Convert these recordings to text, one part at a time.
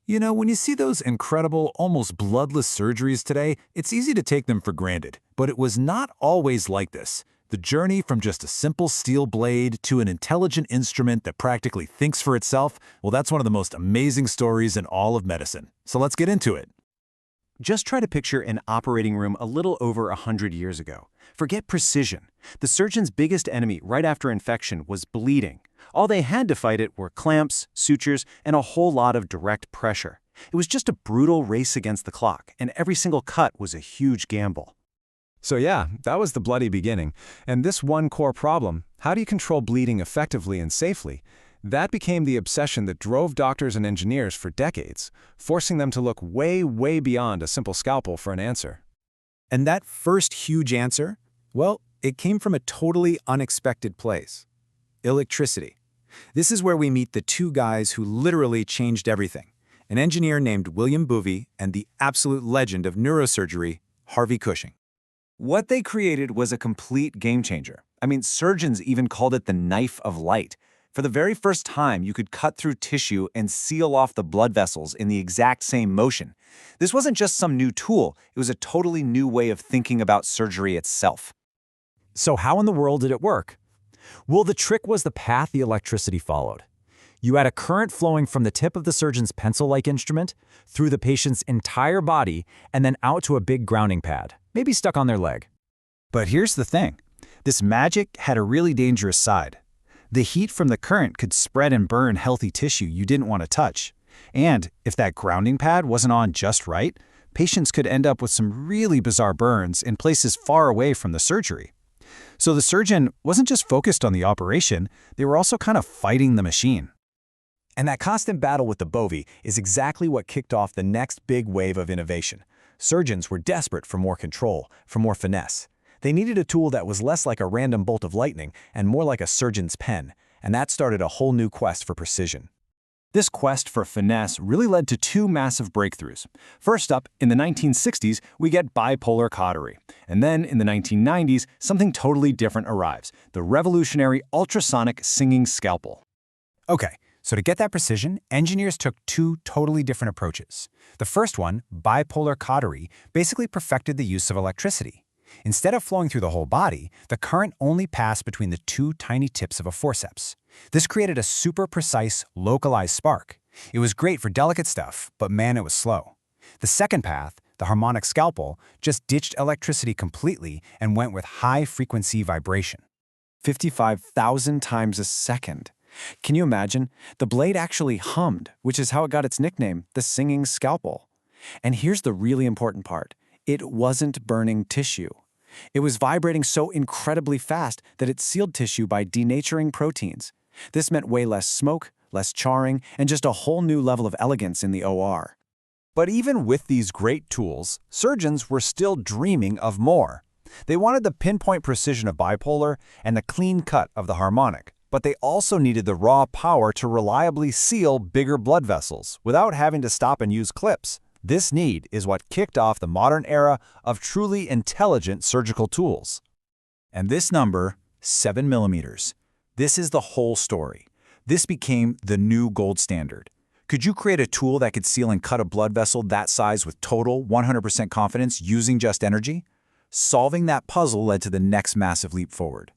You know, when you see those incredible, almost bloodless surgeries today, it's easy to take them for granted. But it was not always like this. The journey from just a simple steel blade to an intelligent instrument that practically thinks for itself, well, that's one of the most amazing stories in all of medicine. So let's get into it. Just try to picture an operating room a little over 100 years ago. Forget precision. The surgeon's biggest enemy right after infection was bleeding. All they had to fight it were clamps, sutures, and a whole lot of direct pressure. It was just a brutal race against the clock, and every single cut was a huge gamble. So yeah, that was the bloody beginning. And this one core problem, how do you control bleeding effectively and safely? That became the obsession that drove doctors and engineers for decades, forcing them to look way, way beyond a simple scalpel for an answer. And that first huge answer, well, it came from a totally unexpected place. Electricity. This is where we meet the two guys who literally changed everything. An engineer named William Boovey and the absolute legend of neurosurgery, Harvey Cushing. What they created was a complete game changer. I mean, surgeons even called it the knife of light. For the very first time, you could cut through tissue and seal off the blood vessels in the exact same motion. This wasn't just some new tool, it was a totally new way of thinking about surgery itself. So how in the world did it work? Well, the trick was the path the electricity followed. You had a current flowing from the tip of the surgeon's pencil-like instrument through the patient's entire body and then out to a big grounding pad, maybe stuck on their leg. But here's the thing. This magic had a really dangerous side. The heat from the current could spread and burn healthy tissue you didn't want to touch. And if that grounding pad wasn't on just right, patients could end up with some really bizarre burns in places far away from the surgery. So the surgeon wasn't just focused on the operation, they were also kind of fighting the machine. And that constant battle with the Boovey is exactly what kicked off the next big wave of innovation. Surgeons were desperate for more control, for more finesse. They needed a tool that was less like a random bolt of lightning and more like a surgeon's pen, and that started a whole new quest for precision. This quest for finesse really led to two massive breakthroughs. First up, in the 1960s, we get bipolar cautery. And then in the 1990s, something totally different arrives, the revolutionary ultrasonic singing scalpel. Okay, so to get that precision, engineers took two totally different approaches. The first one, bipolar cautery, basically perfected the use of electricity. Instead of flowing through the whole body, the current only passed between the two tiny tips of a forceps. This created a super precise, localized spark. It was great for delicate stuff, but man, it was slow. The second path, the harmonic scalpel, just ditched electricity completely and went with high-frequency vibration. 55,000 times a second. Can you imagine? The blade actually hummed, which is how it got its nickname, the singing scalpel. And here's the really important part. It wasn't burning tissue. It was vibrating so incredibly fast that it sealed tissue by denaturing proteins. This meant way less smoke, less charring, and just a whole new level of elegance in the OR. But even with these great tools, surgeons were still dreaming of more. They wanted the pinpoint precision of bipolar and the clean cut of the harmonic, but they also needed the raw power to reliably seal bigger blood vessels without having to stop and use clips. This need is what kicked off the modern era of truly intelligent surgical tools. And this number, 7 millimeters, this is the whole story. This became the new gold standard. Could you create a tool that could seal and cut a blood vessel that size with total 100% confidence using just energy? Solving that puzzle led to the next massive leap forward.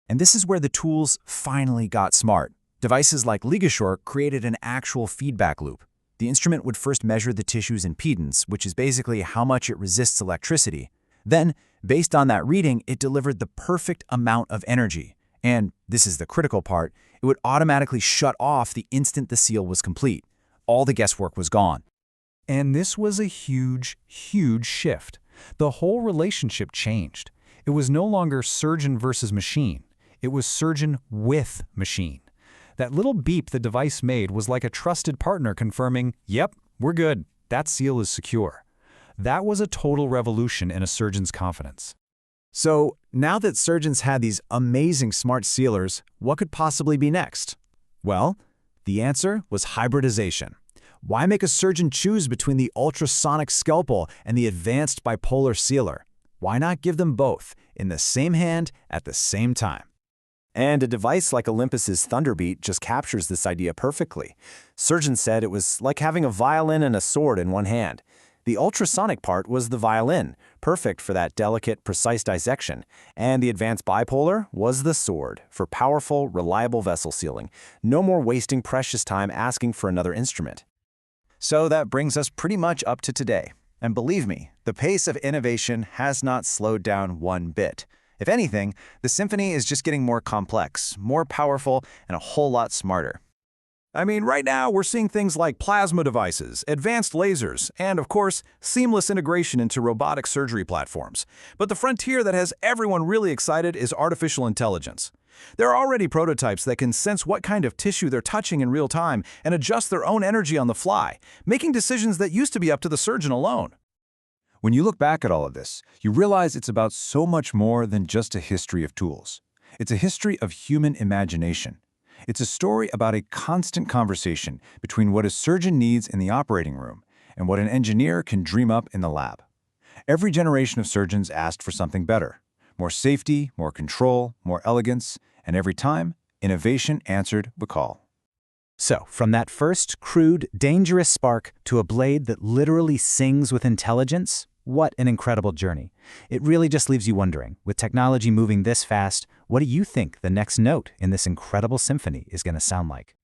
And this is where the tools finally got smart. Devices like Ligashore created an actual feedback loop. The instrument would first measure the tissue's impedance, which is basically how much it resists electricity. Then, based on that reading, it delivered the perfect amount of energy. And, this is the critical part, it would automatically shut off the instant the seal was complete. All the guesswork was gone. And this was a huge, huge shift. The whole relationship changed. It was no longer surgeon versus machine. It was surgeon with machine. That little beep the device made was like a trusted partner confirming, yep, we're good, that seal is secure. That was a total revolution in a surgeon's confidence. So, now that surgeons had these amazing smart sealers, what could possibly be next? Well, the answer was hybridization. Why make a surgeon choose between the ultrasonic scalpel and the advanced bipolar sealer? Why not give them both, in the same hand, at the same time? And a device like Olympus's Thunderbeat just captures this idea perfectly. Surgeons said it was like having a violin and a sword in one hand. The ultrasonic part was the violin, perfect for that delicate, precise dissection, and the advanced bipolar was the sword for powerful, reliable vessel sealing. No more wasting precious time asking for another instrument. So that brings us pretty much up to today. And believe me, the pace of innovation has not slowed down one bit. If anything, the Symphony is just getting more complex, more powerful, and a whole lot smarter. I mean, right now we're seeing things like plasma devices, advanced lasers, and of course, seamless integration into robotic surgery platforms. But the frontier that has everyone really excited is artificial intelligence. There are already prototypes that can sense what kind of tissue they're touching in real time and adjust their own energy on the fly, making decisions that used to be up to the surgeon alone. When you look back at all of this, you realize it's about so much more than just a history of tools. It's a history of human imagination. It's a story about a constant conversation between what a surgeon needs in the operating room and what an engineer can dream up in the lab. Every generation of surgeons asked for something better. More safety, more control, more elegance, and every time, innovation answered the call. So, from that first crude, dangerous spark to a blade that literally sings with intelligence, what an incredible journey. It really just leaves you wondering, with technology moving this fast, what do you think the next note in this incredible symphony is going to sound like?